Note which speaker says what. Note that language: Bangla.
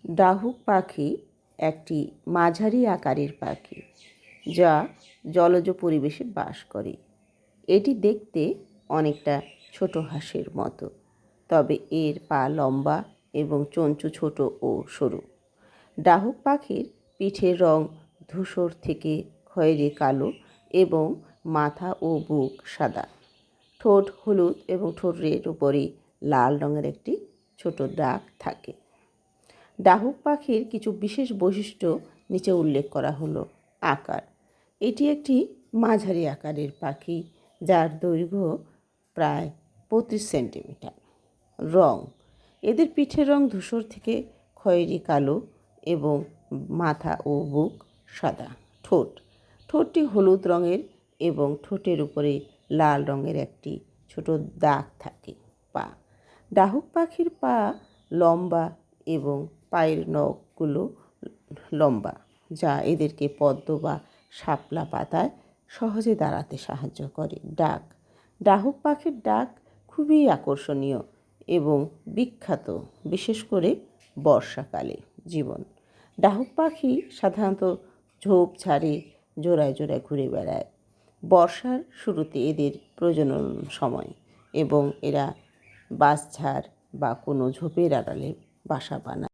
Speaker 1: ডাহুক পাখি একটি মাঝারি আকারের পাখি যা জলজ পরিবেশে বাস করে। এটি দেখতে অনেকটা ছোট হাঁসের মতো, তবে এর পা লম্বা এবং চঞ্চু ছোট ও সরু। ডাহুক পাখির পিঠের রং ধূসর থেকে খয়েরি কালো এবং মাথা ও বুক সাদা। ঠোঁট হলুদ এবং ঠোঁটের উপরে লাল রঙের একটি ছোট দাগ থাকে। ডাহুক পাখির কিছু বিশেষ বৈশিষ্ট্য নিচে উল্লেখ করা হলো। আকার: এটি একটি মাঝারি আকারের পাখি যার দৈর্ঘ্য প্রায় 25 সেন্টিমিটার। রং: এদের পিঠের রং ধূসর থেকে খয়েরি কালো এবং মাথা ও বুক সাদা। ঠোঁটটি হলুদ রঙের এবং ঠোঁটের উপরে লাল রঙের একটি ছোট দাগ থাকে। পা: ডাহুক পাখির পা লম্বা এবং পায়ের নখগুলো লম্বা, যা এদেরকে পদ্ম বা শাপলা পাতায় সহজে দাঁড়াতে সাহায্য করে। ডাক: ডাহুক পাখির ডাক খুবই আকর্ষণীয় এবং বিখ্যাত, বিশেষ করে বর্ষাকালে। জীবন: ডাহুক পাখি সাধারণত ঝোপঝাড়ে জোড়ায় জোড়ায় ঘুরে বেড়ায়। বর্ষার শুরুতে এদের প্রজনন সময় এবং এরা বাঁশঝাড় বা কোনো ঝোপের আড়ালে বাসা বানায়।